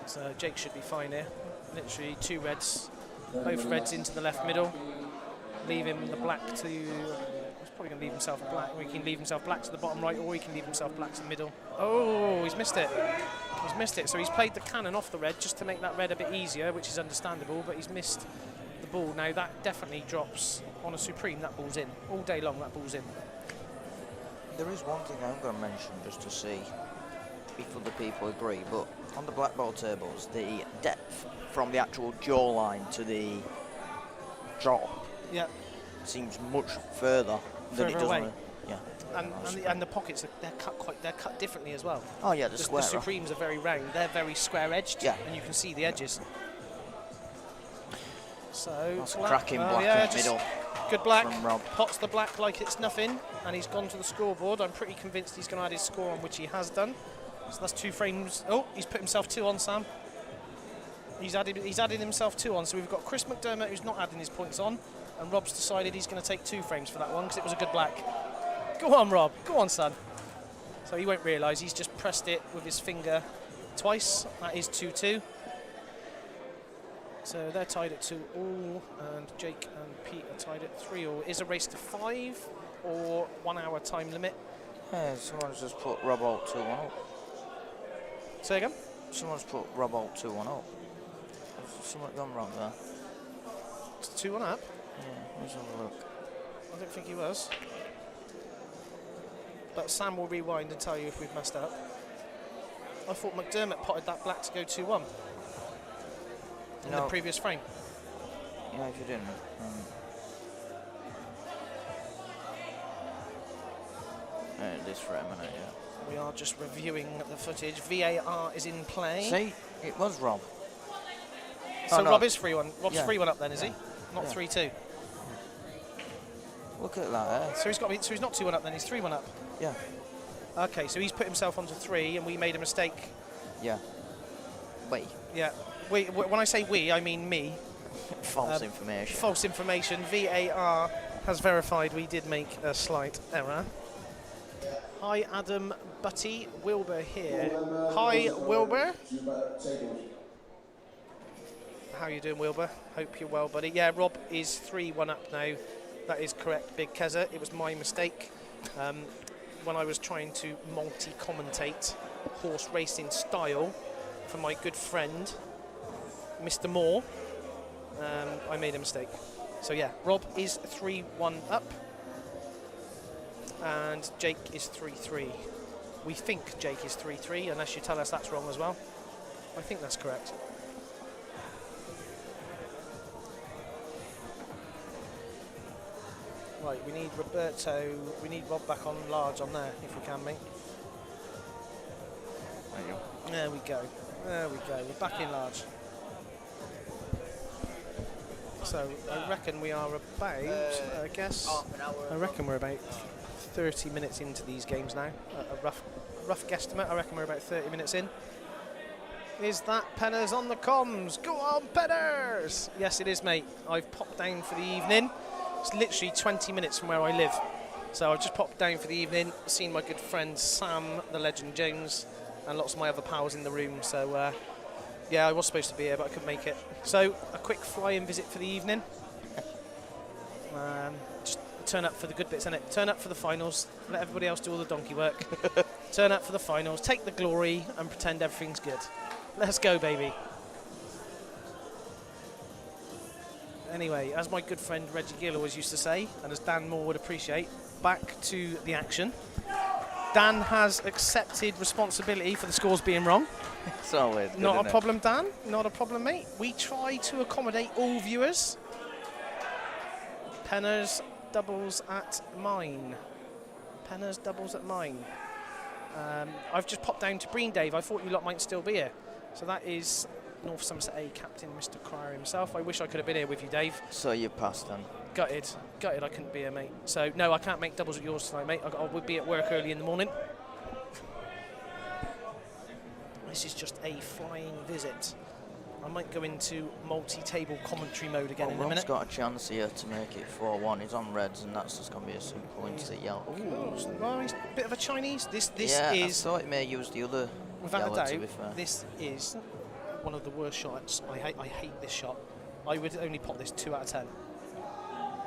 So Jake should be fine here. Literally 2 reds, both reds into the left middle, leaving the black to. He's probably going to leave himself black. Or he can leave himself black to the bottom right, or he can leave himself black to the middle. Oh, he's missed it. He's missed it. So he's played the cannon off the red just to make that red a bit easier, which is understandable. But he's missed the ball. Now that definitely drops on a Supreme. That ball's in all day long. That ball's in. There is one thing I'm going to mention just to see if other people agree, but on the Blackball tables, the depth from the actual jawline to the drop seems much further than it does away. on And the pockets they're cut differently as well. Oh yeah, the The square. Supremes are very round. They're very square edged. Yeah. And you can see the edges. So That's cracking black in the middle. Good black. From Rob. Pots the black like it's nothing, and he's gone to the scoreboard. I'm pretty convinced he's going to add his score on, which he has done. So that's 2 frames. Oh, he's put himself 2 on, Sam. He's added himself 2 on, so we've got Chris McDermott who's not adding his points on, and Rob's decided he's going to take 2 frames for that one because it was a good black. Go on, Rob. Go on, son. So he won't realise he's just pressed it with his finger twice. That is 2-2. So they're tied at 2-all, and Jake and Pete are tied at 3-all. Is a race to 5 or 1 hour time limit? Yeah, someone's just put Rob Holt 2-1 up. Say again? Someone's put Rob Holt 2-1 up. Has something gone wrong there? It's 2-1 up? Yeah, let's have a look. I don't think he was. But Sam will rewind and tell you if we've messed up. I thought McDermott potted that black to go 2-1 in the previous frame. Yeah, if you didn't. This frame, innit, yeah. We are just reviewing the footage. VAR is in play. See, it was Rob. So no. Rob is 3-1. Rob's Yeah. 3-1 up then, is he? Not Yeah. 3-2. Look at that, eh? So he's not 2-1 up then. He's 3-1 up. Yeah. Okay, so he's put himself onto 3, and we made a mistake. Yeah. Wait. Yeah. When I say we, I mean me. False information. False information. VAR has verified we did make a slight error. Hi, Adam Butty. Wilbur here. Hi, Wilbur. How you doing, Wilbur? Hope you're well, buddy. Yeah, Rob is 3-1 up now. That is correct, Big Keza. It was my mistake. When I was trying to multi-commentate horse racing style for my good friend, Mr. Moore, I made a mistake. So yeah, Rob is 3-1 up, and Jake is 3-3. We think Jake is 3-3, unless you tell us that's wrong as well. I think that's correct. Right, we need we need Rob back on large on there, if we can, mate. There we go. There we go. We're back in large. So I reckon we are about, I reckon we're about 30 minutes into these games now. A rough guesstimate. I reckon we're about 30 minutes in. Is that Penners on the comms? Go on, Penners! Yes, it is, mate. I've popped down for the evening. It's literally 20 minutes from where I live. So I've just popped down for the evening, seen my good friend Sam, the legend Jones, and lots of my other pals in the room. So, yeah, I was supposed to be here, but I couldn't make it. So, a quick fly-in visit for the evening. Just turn up for the good bits, innit? Turn up for the finals, let everybody else do all the donkey work. Turn up for the finals, take the glory, and pretend everything's good. Let's go, baby. Anyway, as my good friend Reggie Gill always used to say, and as Dan Moore would appreciate, back to the action. Dan has accepted responsibility for the scores being wrong. It's always good, Not a isn't problem, Dan. Not a problem, mate. We try to accommodate all viewers. Penners doubles at mine. Penners doubles at mine. I've just popped down to Breen, Dave. I thought you lot might still be here. So that is North Somerset A captain, Mr. Cryer himself. I wish I could have been here with you, Dave. So you passed then? Gutted I couldn't be here, mate. So, no, I can't make doubles at yours tonight, mate. I would be at work early in the morning. This is just a flying visit. I might go into multi-table commentary mode again in a minute. Rob's got a chance here to make it 4-1. He's on reds, and that's just going to be a simple into yellow. Well, he's a bit of a Chinese. This yeah, is... I thought he may use the other without yellow, a doubt, to be fair. this is one of the worst shots. I hate this shot. I would only pop this 2 out of 10.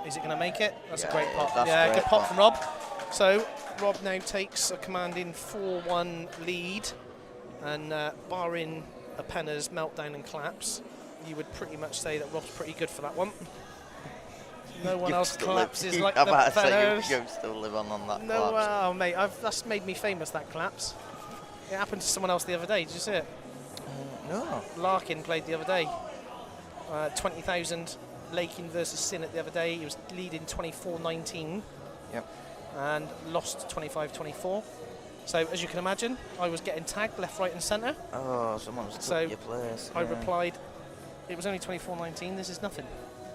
Is it going to make it? That's a great pop. Yeah, good pop from Rob. So, Rob now takes a commanding 4-1 lead. And barring a Penner's meltdown and collapse, you would pretty much say that Rob's pretty good for that one. No one else collapses like the Penners. You still live on that no, collapse. oh, mate, that's made me famous, that collapse. It happened to someone else the other day. Did you see it? No. Larkin played the other day. 20,000 Lakin versus Sinnott the other day. He was leading 24-19. Yep. And lost 25-24. So, as you can imagine, I was getting tagged left, right and centre. Oh, someone's took your place. I replied, it was only 24-19, this is nothing.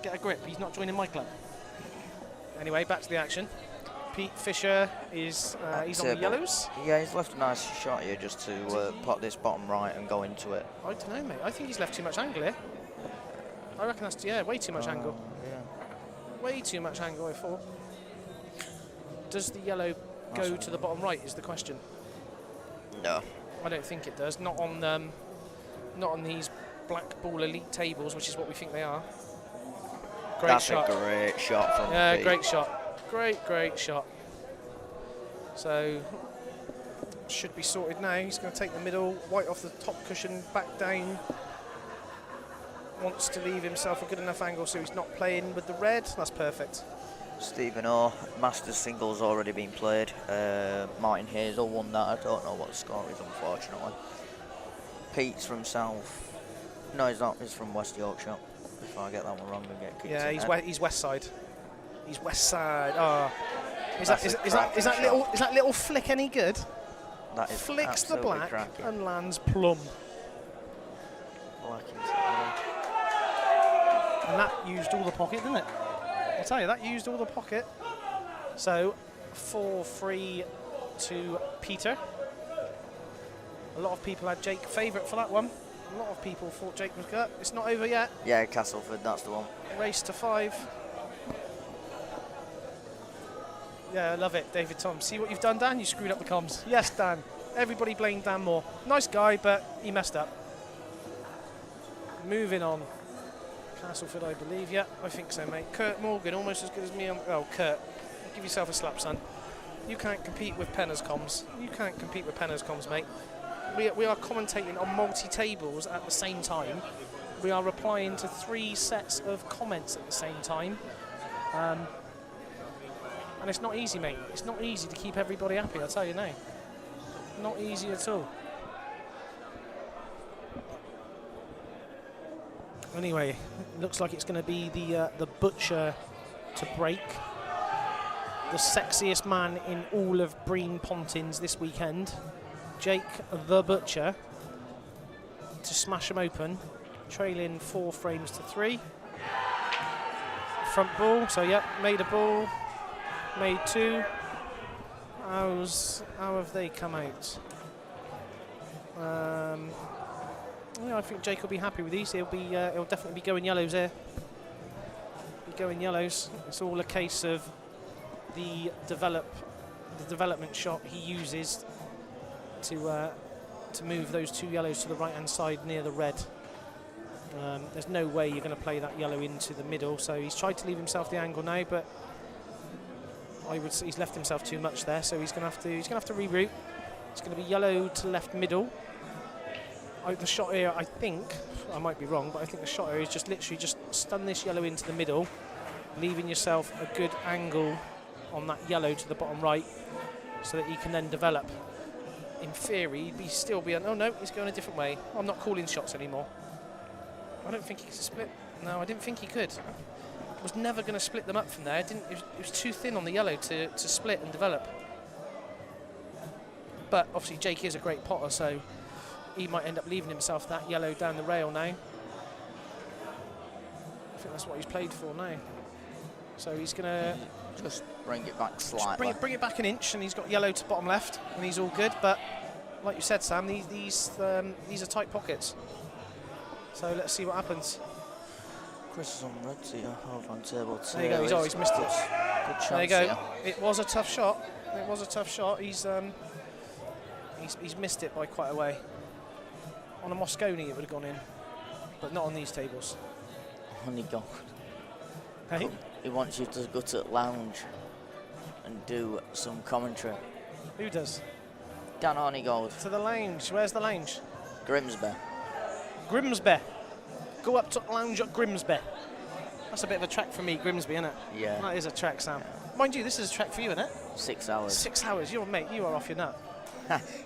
Get a grip, he's not joining my club. Anyway, back to the action. Pete Fisher is he's on the yellows. Yeah, he's left a nice shot here just to pot this bottom right and go into it. I don't know, mate. I think he's left too much angle here. I reckon that's, way too much angle. Yeah. Way too much angle, I thought. Does the yellow go to the bottom right is the question. No. I don't think it does. Not on these Blackball elite tables, which is what we think they are. That's a great shot from Pete. Great shot. Great shot. So, should be sorted now. He's going to take the middle, white off the top cushion, back down. Wants to leave himself a good enough angle so he's not playing with the red. That's perfect. Stephen O, Masters singles already been played. Martin Hazel won that. I don't know what the score is, unfortunately. Pete's from South. No, he's not. He's from West Yorkshire. If I get that one wrong, I get kicked. Yeah, he's West Side. He's West Side. Oh, is that little flick any good? That is flicks the black cracking. and lands plumb. Black and that used all the pocket, didn't it? I'll tell you, that used all the pocket. So 4-3 to Peter. A lot of people had Jake favourite for that one. A lot of people thought Jake was good. It's not over yet. Yeah, Castleford, that's the one. Race to 5. Yeah, I love it, David Tom. See what you've done, Dan? You screwed up the comms. Yes, Dan. Everybody blamed Dan Moore. Nice guy, but he messed up. Moving on. Castleford, I believe. Yeah, I think so, mate. Kurt Morgan, almost as good as me. Oh, Kurt, give yourself a slap, son. You can't compete with Penner's comms. You can't compete with Penner's comms, mate. We are commentating on multi-tables at the same time. We are replying to 3 sets of comments at the same time. And it's not easy, mate. It's not easy to keep everybody happy, I'll tell you now. Not easy at all. Anyway, looks like it's going to be the Butcher to break. The sexiest man in all of Breen Pontins this weekend. Jake the Butcher to smash him open, trailing 4 frames to 3. Front ball, so yep, made a ball, made 2. How have they come out? Yeah, I think Jake will be happy with these. He'll definitely be going yellows here. Be going yellows. It's all a case of the development shot he uses to move those 2 yellows to the right hand side near the red. There's no way you're going to play that yellow into the middle, so he's tried to leave himself the angle now, but I would say he's left himself too much there, so he's going to have to reroute. It's going to be yellow to left middle. The shot here, I think, I might be wrong, but I think the shot here is just literally just stun this yellow into the middle, leaving yourself a good angle on that yellow to the bottom right, so that you can then develop. In theory, he'd still be. Oh no, he's going a different way. I'm not calling shots anymore. I don't think he could split. No, I didn't think he could. Was never going to split them up from there. It was too thin on the yellow to split and develop. But obviously Jake is a great potter, so he might end up leaving himself that yellow down the rail now. I think that's what he's played for now. So he's going to just bring it back slightly. Bring it back an inch, and he's got yellow to bottom left, and he's all good. But like you said, Sam, these are tight pockets. So let's see what happens. Chris is on red here, over on table 2. There you go, he's always missed it. Good chance. There you go. Here. It was a tough shot. It was a tough shot. He's missed it by quite a way. On a Moscone it would have gone in, but not on these tables. Honey God. Hey? He wants you to go to the lounge and do some commentary. Who does? Dan Honeygold. To the lounge. Where's the lounge? Grimsby. Grimsby. Go up to the lounge at Grimsby. That's a bit of a trek for me, Grimsby, isn't it? Yeah. That is a trek, Sam. Yeah. Mind you, this is a trek for you, isn't it? 6 hours. 6 hours. You are off your nut.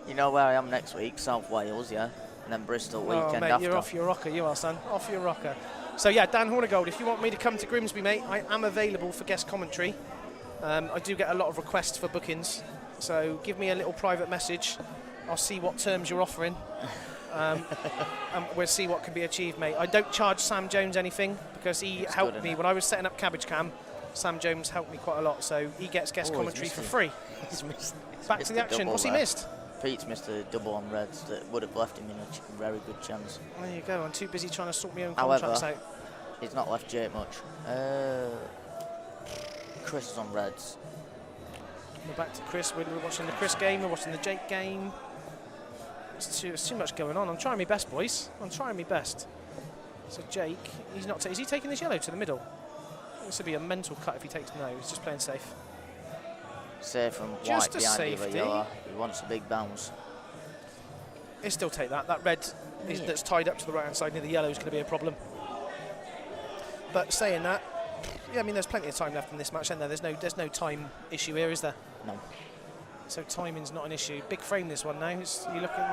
You know where I am next week? South Wales, yeah? And then Bristol weekend mate, after. You're off your rocker, you are, son. Off your rocker. So, yeah, Dan Hornigold, if you want me to come to Grimsby, mate, I am available for guest commentary. I do get a lot of requests for bookings, so give me a little private message. I'll see what terms you're offering. And we'll see what can be achieved, mate. I don't charge Sam Jones anything because he helped me when I was setting up Cabbage Cam. Sam Jones helped me quite a lot, so he gets guest Oh, he's commentary missed for it. free. He's missed Back to the action. What's he missed? Pete's missed a double on Reds that would have left him in a very good chance. There you go. I'm too busy trying to sort my own However, contracts out. he's not left Jake much. Chris is on Reds. We're back to Chris. We're watching the Chris game. We're watching the Jake game. It's too much going on. I'm trying my best, boys. I'm trying my best. So Jake, he's not. Is he taking this yellow to the middle? This would be a mental cut if he takes no. He's just playing safe. Safe from white Just a behind the safety. yellow. He wants a big bounce. He'll still take that. That red that's tied up to the right-hand side near the yellow is going to be a problem. But saying that, yeah, I mean, there's plenty of time left in this match, isn't there? There's no time issue here, is there? No. So timing's not an issue. Big frame this one now. You're looking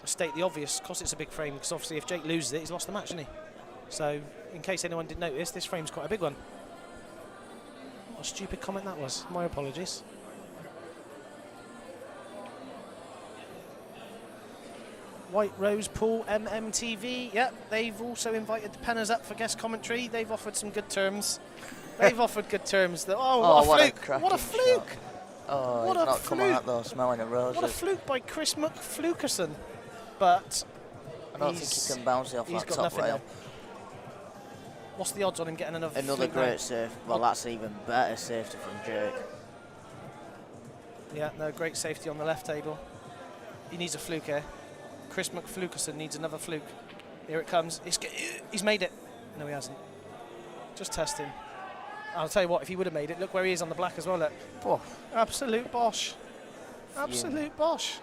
state the obvious. Of course, it's a big frame because obviously if Jake loses it, he's lost the match, isn't he? So, in case anyone didn't notice, this frame's quite a big one. What a stupid comment that was. My apologies. White Rose Pool MMTV. Yep, they've also invited the Penners up for guest commentary. They've offered some good terms. They've offered good terms. Oh, what a fluke! What a fluke! Oh, What he's a not coming fluke. out though, smelling of roses. What a fluke by Chris McFlukerson. But I don't think he can bounce it off he's that got top nothing rail. there. What's the odds on him getting another Another fluke now? great save. Well, that's even better safety from Jake. Yeah, no, great safety on the left table. He needs a fluke here. Chris McFlukerson needs another fluke. Here it comes. He's made it. No, he hasn't. Just testing. I'll tell you what, if he would have made it, look where he is on the black as well. Look. Oh, Absolute bosh. Absolute bosh.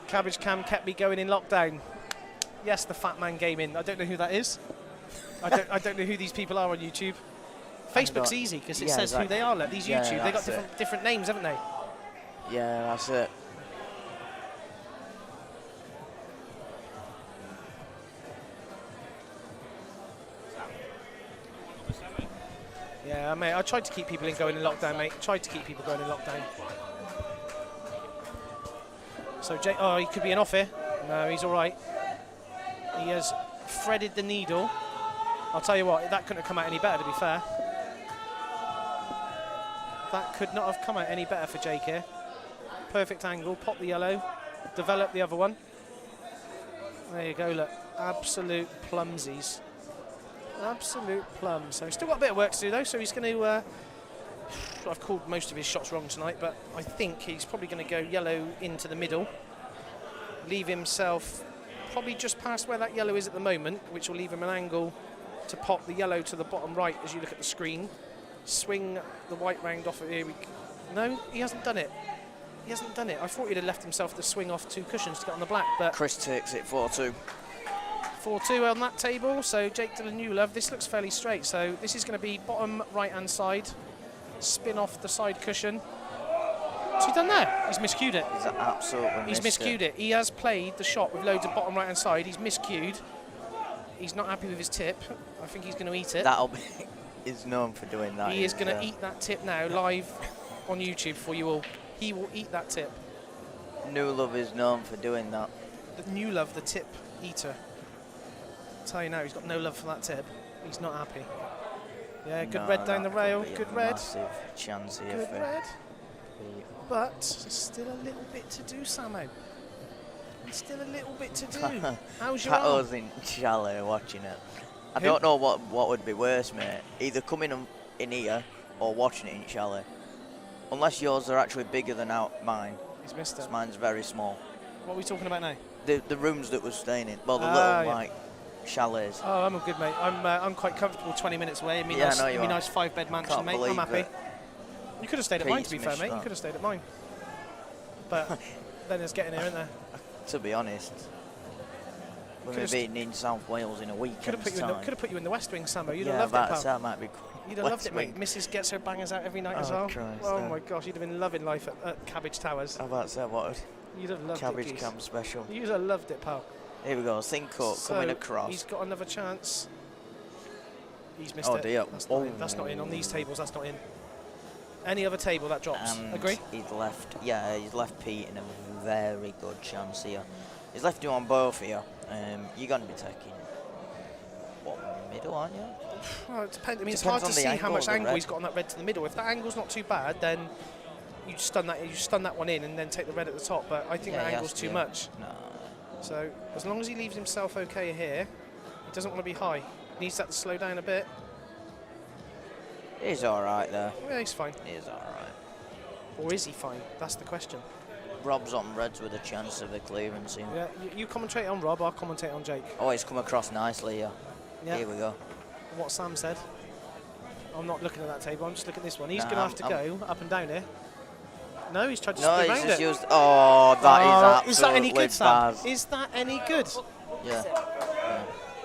Cabbage Cam kept me going in lockdown. Yes, the Fat Man Gaming. I don't know who that is. I don't know who these people are on YouTube. Facebook's easy because it says who they are. Look, these YouTube, they got different names, haven't they? yeah, that's it. Yeah, mate, I tried to keep people going in lockdown, mate. Tried to keep people going in lockdown. So, Jake, oh, he could be an off here. No, he's all right. He has threaded the needle. I'll tell you what, that couldn't have come out any better, to be fair. That could not have come out any better for Jake here. Perfect angle, pop the yellow, develop the other one. There you go, look. Absolute plumsies. Absolute plum. So he's still got a bit of work to do though, so he's going to I've called most of his shots wrong tonight, but I think he's probably going to go yellow into the middle, leave himself probably just past where that yellow is at the moment, which will leave him an angle to pop the yellow to the bottom right as you look at the screen, swing the white round off of here. No, he hasn't done it. He hasn't done it. I thought he'd have left himself to swing off 2 cushions to get on the black, but Chris takes it 4-2. 4-2 on that table, so Jake Dillon-Newlove, this looks fairly straight, so this is going to be bottom right-hand side, spin off the side cushion. What's he done there? He's miscued it. He's absolutely He's miscued it. He has played the shot with loads of bottom right-hand side, he's miscued. He's not happy with his tip. I think he's going to eat it. That'll be... He's known for doing that. He is going to eat that tip now, live on YouTube for you all. He will eat that tip. Newlove is known for doing that. The Newlove, the tip eater. I'll tell you now, he's got no love for that tip. He's not happy. Yeah, good red down the rail. Good red. Massive chance here Good for red. But still a little bit to do, Samo. Still a little bit to do. How's your arm? Pato's in chalet watching it. I don't know what would be worse, mate. Either coming in here or watching it in chalet. Unless yours are actually bigger than mine. He's missed it. Mine's very small. What are we talking about now? The rooms that we're staying in. Well, the little like chalets. Oh, I'm all good, mate. I'm quite comfortable 20 minutes away. I mean, Yeah, I know you are. nice 5-bed mansion, Can't mate. I'm believe happy. it. You could have stayed at mine, to be Pete's fair, mate. missed You that. could have stayed at mine. But then there's getting here, isn't there? To be honest, we've Could've been in South Wales in a week. Could have put you in the West Wing, Samo. You'd yeah, have loved it, pal. that might be. You'd have loved it, mate. Mrs. gets her bangers out every night as well. Christ, Oh no. my gosh, you'd have been loving life at Cabbage Towers. How about that? What? You'd have loved Cabbage it, Cam special. You'd have loved it, pal. Here we go. Think up, So coming across. he's got another chance. He's missed Oh, it. dear. That's not in. That's not in. On these tables, that's not in. Any other table, that drops. And Agree? he's left Pete in a very good chance here. He's left you on both here. You're going to be taking what, middle, aren't you? Well, it depends. I mean, it's Depends hard to on the see how angle much of the angle red. he's got on that red to the middle. If that angle's not too bad, then you stun that one in and then take the red at the top. But I think Yeah, that he angle's has too to. much. No. So as long as he leaves himself okay here, he doesn't want to be high. He needs that to slow down a bit. He's alright there. Yeah, he's fine. He's alright. Or is he fine? That's the question. Rob's on reds with a chance of a clearance here. Yeah, you commentate on Rob, I'll commentate on Jake. Oh, he's come across nicely, yeah. Yeah. Here we go. What Sam said. I'm not looking at that table, I'm just looking at this one. He's Nah, going to have to go up and down here. No, he's tried to No, spin he's around just it. used... Oh, that is absolutely Is that any good, Sam? bad. Is that any good? Yeah.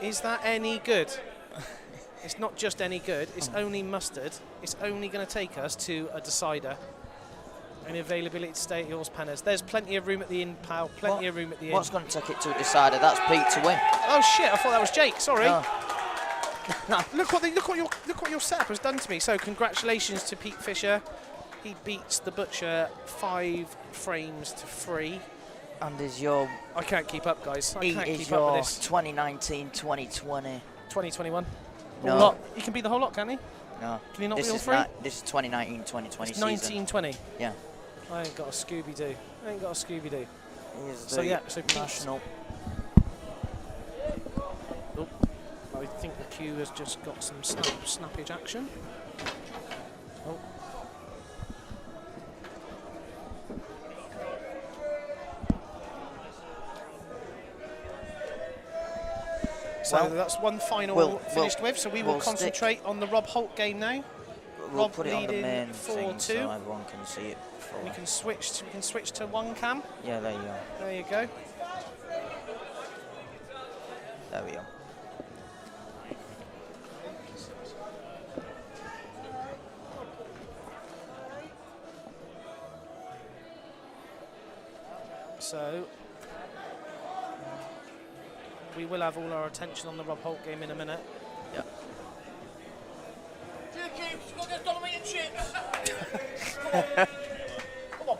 Is that any good? It's not just any good, it's only mustard. It's only going to take us to a decider. And availability to stay at yours, Penners. There's plenty of room at the inn, pal. Plenty of room at the inn. What's going to take it to a decider? That's Pete to win. Oh shit! I thought that was Jake. Sorry. No. Look what your setup has done to me. So congratulations to Pete Fisher. He beats the Butcher 5 frames to 3. And is your... I can't keep up, guys. I can't is keep up your with this. 2019, 2020. 2021. No. Whole lot. He can be the whole lot, can he? No. Can he not this be all is 3? This is 2019, 2020 It's season. 1920. Yeah. I ain't got a Scooby-Doo. I ain't got a Scooby-Doo. He's So the yeah, so Pete's- national... Oh, I think the queue has just got some snappage action. Oh. So Well, that's one final we'll- finished with. So we will we'll stick- concentrate on the Rob Holt game now. We'll Rob put it on the leading main thing 4-2. so everyone can see it. We can switch to one cam. Yeah, there you go. There you go. There we go. So we will have all our attention on the Rob Holt game in a minute. Yep. Come on.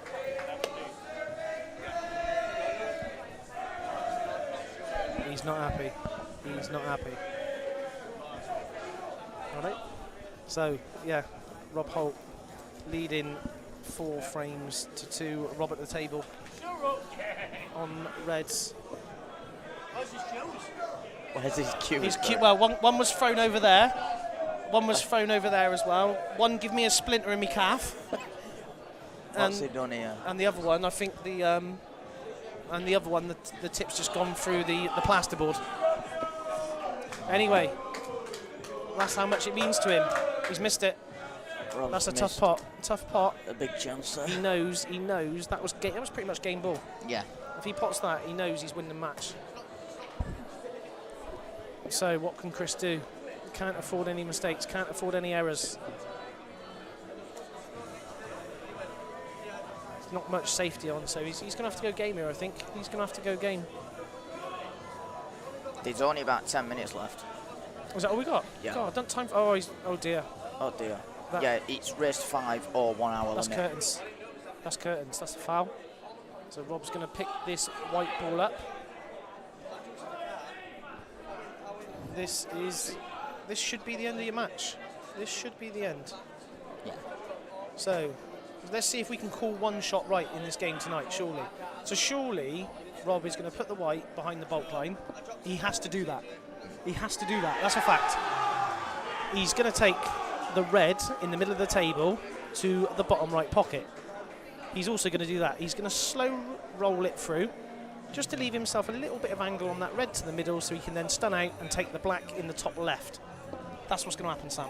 He's not happy. He's not happy. All right. So yeah, Rob Holt leading 4 frames to 2. Rob at the table on reds. Where's his cue? He's cute. Well, one was thrown over there. One was thrown over there as well. One give me a splinter in my calf. What's he done here? And the other one, I think the tip's just gone through the plasterboard. Anyway, that's how much it means to him. He's missed it. Rob's That's a missed tough pot. Tough pot. A big chance there. He knows that was pretty much game ball. Yeah. If he pots that, he knows he's winning the match. So what can Chris do? Can't afford any mistakes, can't afford any errors. There's not much safety on, so he's going to have to go game here, I think. He's going to have to go game. There's only about 10 minutes left. Was that all we got? Yeah. God, don't time. Oh dear. Oh dear. That- Yeah, it's race 5 or 1 hour That's limit. curtains. That's curtains. That's a foul. So Rob's going to pick this white ball up. This should be the end of your match. This should be the end. Yeah. So let's see if we can call one shot right in this game tonight, surely. So surely Rob is going to put the white behind the bulk line. He has to do that. He has to do that. That's a fact. He's going to take the red in the middle of the table to the bottom right pocket. He's also going to do that. He's going to slow roll it through just to leave himself a little bit of angle on that red to the middle so he can then stun out and take the black in the top left. That's what's going to happen, Sam.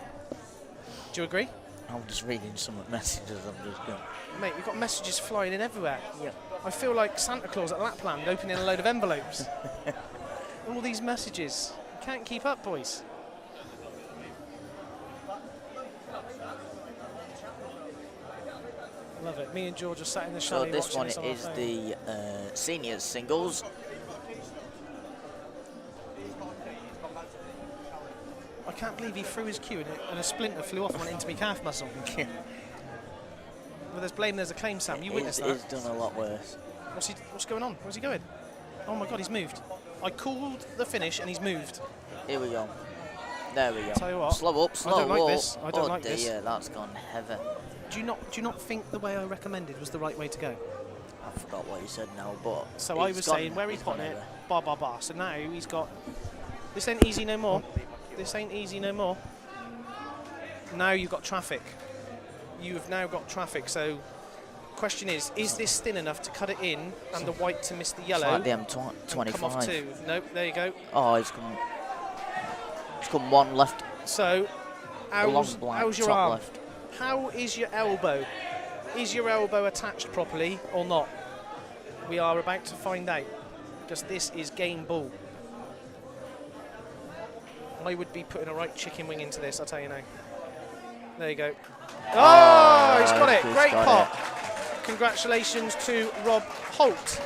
Do you agree? I'm just reading some messages. I'm just going. Mate, we've got messages flying in everywhere. Yeah. I feel like Santa Claus at Lapland opening a load of envelopes. All these messages. Can't keep up, boys. Love it. Me and George are sat in the So chalet this watching one this on our is phone. the seniors singles. I can't believe he threw his cue and a splinter flew off and went into my calf muscle. Well, there's blame, there's a claim, Sam. You witnessed that. He's done a lot worse. What's going on? Where's he going? Oh my God, he's moved. I called the finish and he's moved. Here we go. There we go. Tell you what, Slow up, slow up. I don't like this. I don't oh like dear, this. That's gone heavy. Do you not think the way I recommended was the right way to go? I forgot what you said now, but so I was saying where he's putting it, bar bar bar. So now he's got. This ain't easy no more. This ain't easy no more. Now you've got traffic. You have now got traffic. So, question is this thin enough to cut it in and the white to miss the yellow? It's like the M25. Come off two. Nope. There you go. Oh, it's come one left. So, how's your arm? Left. How is your elbow? Is your elbow attached properly or not? We are about to find out, because this is game ball. I would be putting a right chicken wing into this, I'll tell you now. There you go. Oh, he's got it. Great pot. Congratulations to Rob Holt.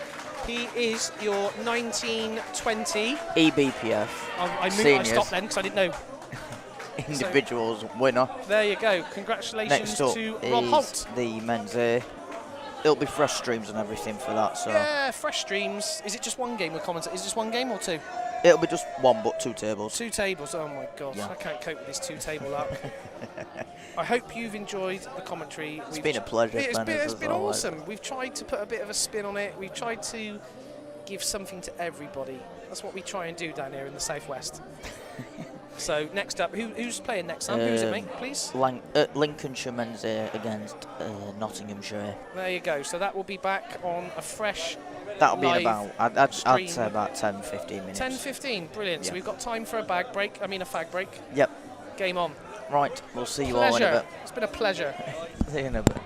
He is your 1920 EBPF. I moved. I stopped then because I didn't know. Individuals winner. There you go. Congratulations to Rob Holt. The men's A. It'll be fresh streams and everything for that. So yeah, fresh streams. Is it just one game with commentators? Is this one game or two? It'll be just one, but 2 tables. 2 tables. Oh my gosh, yeah. I can't cope with this 2-table luck. I hope you've enjoyed the commentary. It's been a pleasure. It's been awesome. We've tried to put a bit of a spin on it. We've tried to give something to everybody. That's what we try and do down here in the southwest. So next up, who's playing next time? Who's it, mate, please? Lincolnshire men's A against Nottinghamshire. There you go. So that will be back on a fresh. That'll be in about, I'd say about 10-15 minutes. 10-15, brilliant. Yeah. So we've got time for a fag break. Yep. Game on. Right, we'll see you all in a bit. It's been a pleasure. See you in a bit.